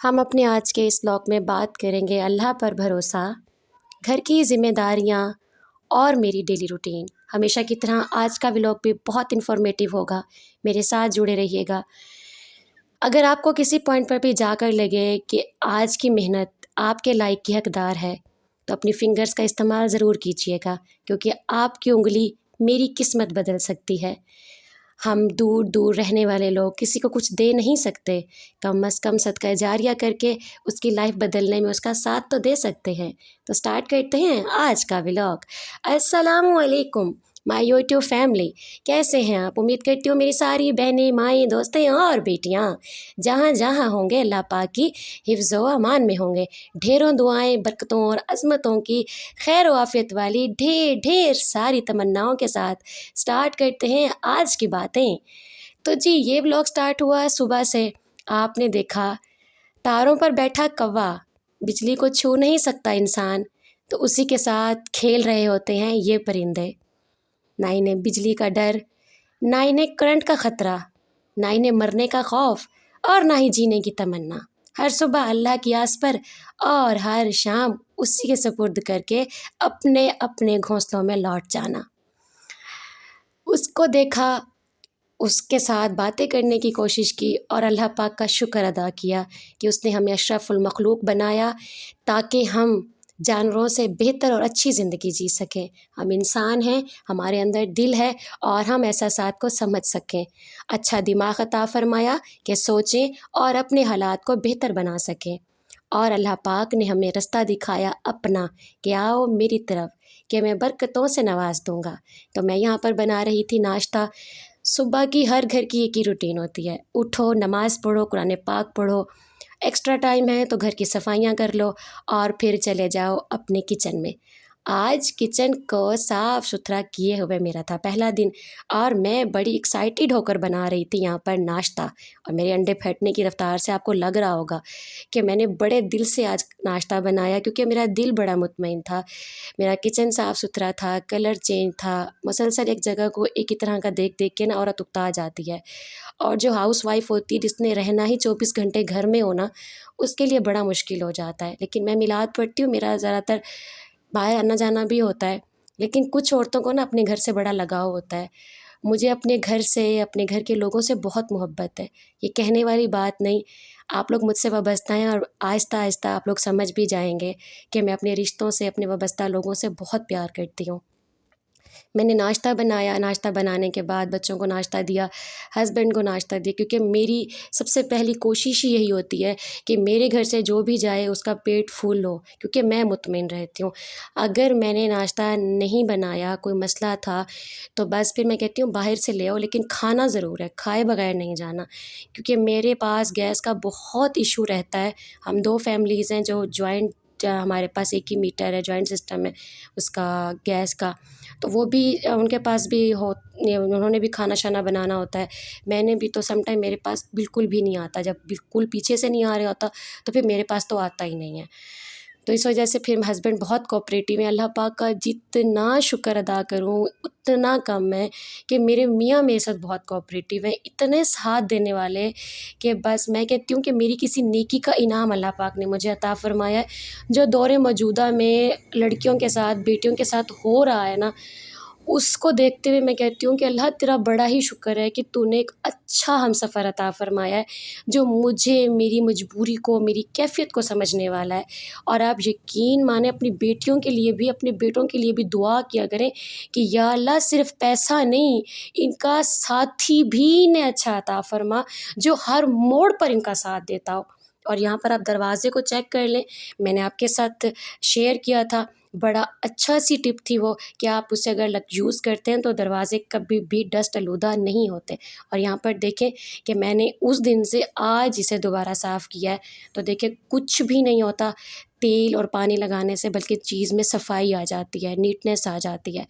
ہم اپنے آج کے اس بلاگ میں بات کریں گے اللہ پر بھروسہ، گھر کی ذمہ داریاں اور میری ڈیلی روٹین۔ ہمیشہ کی طرح آج کا ولاگ بھی بہت انفارمیٹیو ہوگا، میرے ساتھ جڑے رہیے گا۔ اگر آپ کو کسی پوائنٹ پر بھی جا کر لگے کہ آج کی محنت آپ کے لائق کی حقدار ہے تو اپنی فنگرز کا استعمال ضرور کیجیے گا، کیونکہ آپ کی انگلی میری قسمت بدل سکتی ہے۔ ہم دور دور رہنے والے لوگ کسی کو کچھ دے نہیں سکتے، کم از کم صدقہ جاریہ کر کے اس کی لائف بدلنے میں اس کا ساتھ تو دے سکتے ہیں۔ تو سٹارٹ کرتے ہیں آج کا ولاگ۔ السلام علیکم مائی یوٹیوب فیملی، کیسے ہیں آپ؟ امید کرتی ہوں میری ساری بہنیں، مائیں، دوستیں اور بیٹیاں جہاں جہاں ہوں گے اللہ پاک کی حفظ و امان میں ہوں گے۔ ڈھیروں دعائیں، برکتوں اور عظمتوں کی خیر و عافیت والی ڈھیر ڈھیر ساری تمناؤں کے ساتھ سٹارٹ کرتے ہیں آج کی باتیں۔ تو جی یہ ولاگ سٹارٹ ہوا صبح سے، آپ نے دیکھا تاروں پر بیٹھا کوا، بجلی کو چھو نہیں سکتا انسان، تو اسی کے ساتھ کھیل رہے ہوتے ہیں یہ پرندے۔ نہ انہیں بجلی کا ڈر، نہ انہیں کرنٹ کا خطرہ، نہ انہیں مرنے کا خوف اور نہ ہی جینے کی تمنا۔ ہر صبح اللہ کی آس پر اور ہر شام اسی کے سپرد کر کے اپنے اپنے گھونسلوں میں لوٹ جانا۔ اس کو دیکھا، اس کے ساتھ باتیں کرنے کی کوشش کی اور اللہ پاک کا شکر ادا کیا کہ اس نے ہمیں اشرف المخلوق بنایا تاکہ ہم جانوروں سے بہتر اور اچھی زندگی جی سکیں۔ ہم انسان ہیں، ہمارے اندر دل ہے اور ہم احساسات کو سمجھ سکیں۔ اچھا دماغ عطا فرمایا کہ سوچیں اور اپنے حالات کو بہتر بنا سکیں۔ اور اللہ پاک نے ہمیں رستہ دکھایا اپنا کہ آؤ میری طرف کہ میں برکتوں سے نواز دوں گا۔ تو میں یہاں پر بنا رہی تھی ناشتہ۔ صبح کی ہر گھر کی ایک ہی روٹین ہوتی ہے، اٹھو، نماز پڑھو، قرآن پاک پڑھو، ایکسٹرا ٹائم ہے تو گھر کی صفائیاں کر لو اور پھر چلے جاؤ اپنے کچن میں۔ آج کچن کو صاف ستھرا کیے ہوئے میرا تھا پہلا دن، اور میں بڑی ایکسائٹیڈ ہو کر بنا رہی تھی یہاں پر ناشتہ، اور میرے انڈے پھٹنے کی رفتار سے آپ کو لگ رہا ہوگا کہ میں نے بڑے دل سے آج ناشتہ بنایا، کیونکہ میرا دل بڑا مطمئن تھا۔ میرا کچن صاف ستھرا تھا، کلر چینج تھا، مسلسل ایک جگہ کو ایک ہی طرح کا دیکھ دیکھ کے نا عورت اکتا جاتی ہے، اور جو ہاؤس وائف ہوتی ہے جس نے رہنا ہی 24 گھنٹے گھر میں ہونا، اس کے لیے بڑا مشکل ہو جاتا ہے۔ لیکن میں میلاد پڑھتی ہوں، میرا زیادہ تر باہر آنا جانا بھی ہوتا ہے، لیکن کچھ عورتوں کو نا اپنے گھر سے بڑا لگاؤ ہوتا ہے۔ مجھے اپنے گھر سے، اپنے گھر کے لوگوں سے بہت محبت ہے، یہ کہنے والی بات نہیں، آپ لوگ مجھ سے وابستہ ہیں اور آہستہ آہستہ آپ لوگ سمجھ بھی جائیں گے کہ میں اپنے رشتوں سے، اپنے وابستہ لوگوں سے بہت پیار کرتی ہوں۔ میں نے ناشتہ بنایا، ناشتہ بنانے کے بعد بچوں کو ناشتہ دیا، ہسبینڈ کو ناشتہ دیا، کیونکہ میری سب سے پہلی کوشش ہی یہی ہوتی ہے کہ میرے گھر سے جو بھی جائے اس کا پیٹ پھول ہو، کیونکہ میں مطمئن رہتی ہوں۔ اگر میں نے ناشتہ نہیں بنایا، کوئی مسئلہ تھا، تو بس پھر میں کہتی ہوں باہر سے لے آؤ، لیکن کھانا ضرور ہے، کھائے بغیر نہیں جانا، کیونکہ میرے پاس گیس کا بہت ایشو رہتا ہے۔ ہم 2 فیملیز ہیں جو جوائنٹ، ہمارے پاس ایک ہی میٹر ہے، جوائنٹ سسٹم ہے اس کا گیس کا، تو وہ بھی ان کے پاس بھی انہوں نے بھی کھانا شانا بنانا ہوتا ہے، میں نے بھی، تو سم ٹائم میرے پاس بالکل بھی نہیں آتا، جب بالکل پیچھے سے نہیں آ رہا ہوتا تو پھر میرے پاس تو آتا ہی نہیں ہے۔ تو اس وجہ سے پھر ہسبینڈ بہت کوآپریٹیو ہیں، اللہ پاک کا جتنا شکر ادا کروں اتنا کم ہے کہ میرے میاں میرے ساتھ بہت کوآپریٹیو ہیں، اتنے ساتھ دینے والے کہ بس میں کہتی ہوں کہ میری کسی نیکی کا انعام اللہ پاک نے مجھے عطا فرمایا ہے۔ جو دور موجودہ میں لڑکیوں کے ساتھ، بیٹیوں کے ساتھ ہو رہا ہے نا، اس کو دیکھتے ہوئے میں کہتی ہوں کہ اللہ تیرا بڑا ہی شکر ہے کہ تو نے ایک اچھا ہمسفر عطا فرمایا ہے جو مجھے، میری مجبوری کو، میری کیفیت کو سمجھنے والا ہے۔ اور آپ یقین مانیں اپنی بیٹیوں کے لیے بھی، اپنے بیٹوں کے لیے بھی دعا کیا کریں کہ یا اللہ صرف پیسہ نہیں، ان کا ساتھی بھی انہیں اچھا عطا فرما جو ہر موڑ پر ان کا ساتھ دیتا ہو۔ اور یہاں پر آپ دروازے کو چیک کر لیں، میں نے آپ کے ساتھ شیئر کیا تھا، بڑا اچھا سی ٹپ تھی وہ کہ آپ اسے اگر یوز کرتے ہیں تو دروازے کبھی بھی ڈسٹ آلودہ نہیں ہوتے۔ اور یہاں پر دیکھیں کہ میں نے اس دن سے آج اسے دوبارہ صاف کیا ہے، تو دیکھیں کچھ بھی نہیں ہوتا تیل اور پانی لگانے سے، بلکہ چیز میں صفائی آ جاتی ہے، نیٹنیس آ جاتی ہے۔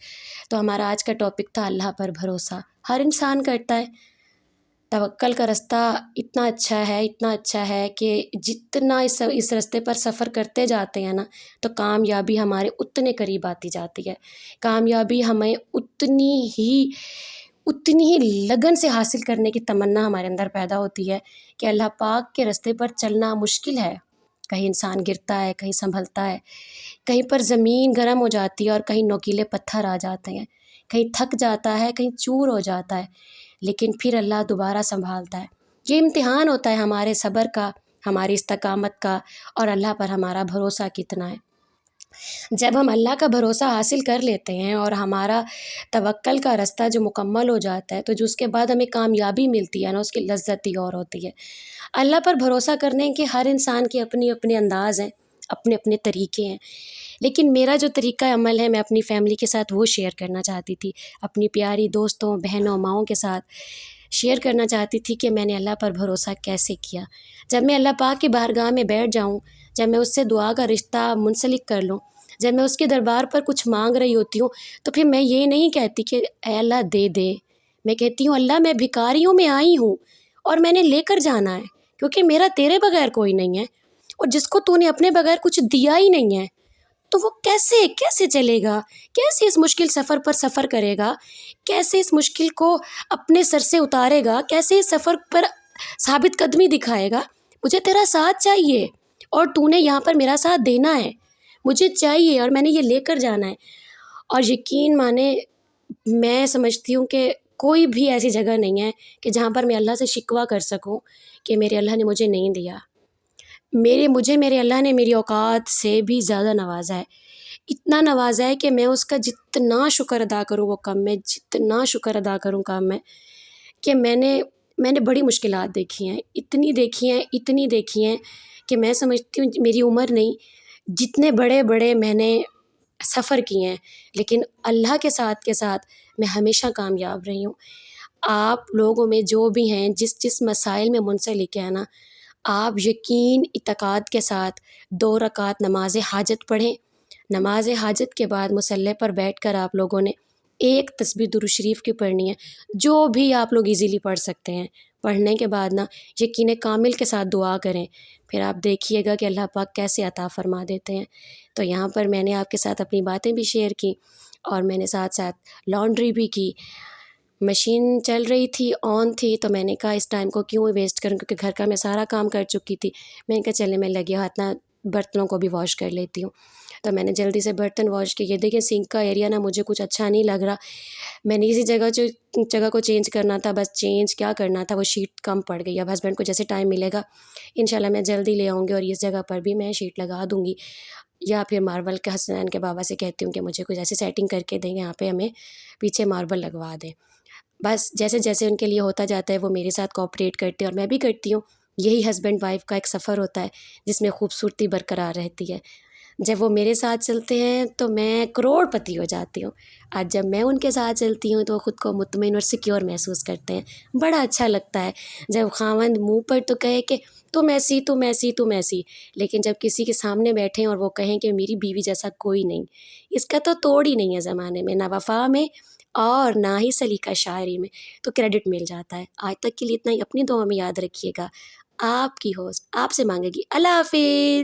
تو ہمارا آج کا ٹاپک تھا اللہ پر بھروسہ۔ ہر انسان کرتا ہے، توکل کا رستہ اتنا اچھا ہے کہ جتنا اس رستے پر سفر کرتے جاتے ہیں نا، تو کامیابی ہمارے اتنے قریب آتی جاتی ہے، کامیابی ہمیں اتنی ہی اتنی ہی لگن سے حاصل کرنے کی تمنا ہمارے اندر پیدا ہوتی ہے کہ اللہ پاک کے راستے پر چلنا مشکل ہے. کہیں انسان گرتا ہے، کہیں سنبھلتا ہے، کہیں پر زمین گرم ہو جاتی ہے اور کہیں نوکیلے پتھر آ جاتے ہیں، کہیں تھک جاتا ہے، کہیں چور ہو جاتا ہے، لیکن پھر اللہ دوبارہ سنبھالتا ہے. یہ امتحان ہوتا ہے ہمارے صبر کا، ہماری استقامت کا، اور اللہ پر ہمارا بھروسہ کتنا ہے. جب ہم اللہ کا بھروسہ حاصل کر لیتے ہیں اور ہمارا توکل کا راستہ جو مکمل ہو جاتا ہے، تو جو اس کے بعد ہمیں کامیابی ملتی ہے نا، اس کی لذت ہی اور ہوتی ہے. اللہ پر بھروسہ کرنے کے ہر انسان کے اپنے اپنے انداز ہیں، اپنے اپنے طریقے ہیں، لیکن میرا جو طریقہ عمل ہے میں اپنی فیملی کے ساتھ وہ شیئر کرنا چاہتی تھی، اپنی پیاری دوستوں، بہنوں، ماؤں کے ساتھ شیئر کرنا چاہتی تھی کہ میں نے اللہ پر بھروسہ کیسے کیا. جب میں اللہ پاک کی بارگاہ میں بیٹھ جاؤں، جب میں اس سے دعا کا رشتہ منسلک کر لوں، جب میں اس کے دربار پر کچھ مانگ رہی ہوتی ہوں، تو پھر میں یہ نہیں کہتی کہ اے اللہ دے دے، میں کہتی ہوں اللہ میں بھکاریوں میں آئی ہوں اور میں نے لے کر جانا ہے، کیونکہ میرا تیرے بغیر کوئی نہیں ہے، اور جس کو تو نے اپنے بغیر کچھ دیا ہی نہیں ہے تو وہ کیسے چلے گا، کیسے اس مشکل سفر پر سفر کرے گا، کیسے اس مشکل کو اپنے سر سے اتارے گا، کیسے اس سفر پر ثابت قدمی دکھائے گا. مجھے تیرا ساتھ چاہیے اور تو نے یہاں پر میرا ساتھ دینا ہے، مجھے چاہیے اور میں نے یہ لے کر جانا ہے. اور یقین مانے میں سمجھتی ہوں کہ کوئی بھی ایسی جگہ نہیں ہے کہ جہاں پر میں اللہ سے شکوہ کر سکوں کہ میرے اللہ نے مجھے نہیں دیا. مجھے میرے اللہ نے میری اوقات سے بھی زیادہ نوازا ہے، اتنا نوازا ہے کہ میں اس کا جتنا شکر ادا کروں وہ کم ہے، جتنا شکر ادا کروں کم ہے. کہ میں نے بڑی مشکلات دیکھی ہیں، اتنی دیکھی ہیں کہ میں سمجھتی ہوں میری عمر نہیں، جتنے بڑے بڑے میں نے سفر کیے ہیں، لیکن اللہ کے ساتھ میں ہمیشہ کامیاب رہی ہوں. آپ لوگوں میں جو بھی ہیں جس مسائل میں منسلک ہیں نا، آپ یقین اعتقاد کے ساتھ 2 رکعت نماز حاجت پڑھیں. نماز حاجت کے بعد مصلی پر بیٹھ کر آپ لوگوں نے ایک تسبیح درود شریف کی پڑھنی ہے، جو بھی آپ لوگ ایزیلی پڑھ سکتے ہیں. پڑھنے کے بعد نا یقین کامل کے ساتھ دعا کریں، پھر آپ دیکھیے گا کہ اللہ پاک کیسے عطا فرما دیتے ہیں. تو یہاں پر میں نے آپ کے ساتھ اپنی باتیں بھی شیئر کی، اور میں نے ساتھ لانڈری بھی کی. مشین چل رہی تھی، آن تھی، تو میں نے کہا اس ٹائم کو کیوں ویسٹ کروں، کیونکہ گھر کا میں سارا کام کر چکی تھی. میں نے کہا چلے میں لگے ہاتھ نہ برتنوں کو بھی واش کر لیتی ہوں. تو میں نے جلدی سے برتن واش کیے. دیکھیں سنک کا ایریا نا مجھے کچھ اچھا نہیں لگ رہا، میں نے اسی جگہ کو چینج کرنا تھا، بس چینج کیا کرنا تھا، وہ شیٹ کم پڑ گئی. اب ہسبینڈ کو جیسے ٹائم ملے گا انشاءاللہ میں جلدی لے آؤں گی اور اس جگہ پر بھی میں شیٹ لگا دوں گی، یا پھر ماربل کے حسنین کے بابا سے کہتی ہوں کہ مجھے کچھ ایسی سیٹنگ کر کے دیں، یہاں پہ ہمیں پیچھے ماربل لگوا دیں. بس جیسے جیسے ان کے لیے ہوتا جاتا ہے وہ میرے ساتھ کوآپریٹ کرتے ہیں اور میں بھی کرتی ہوں. یہی ہسبینڈ وائف کا ایک سفر ہوتا ہے جس میں خوبصورتی برقرار رہتی ہے. جب وہ میرے ساتھ چلتے ہیں تو میں کروڑ پتی ہو جاتی ہوں، آج جب میں ان کے ساتھ چلتی ہوں تو وہ خود کو مطمئن اور سیکیور محسوس کرتے ہیں. بڑا اچھا لگتا ہے جب خاوند منہ پر تو کہے کہ تم ایسی، لیکن جب کسی کے سامنے بیٹھیں اور وہ کہیں کہ میری بیوی جیسا کوئی نہیں، اس کا تو توڑ ہی نہیں ہے زمانے میں، نہ وفا میں اور نہ ہی سلیقہ شاعری میں، تو کریڈٹ مل جاتا ہے. آج تک کے لیے اتنا ہی، اپنی دعا میں یاد رکھیے گا. آپ کی ہوسٹ آپ سے مانگے گی. اللہ حافظ.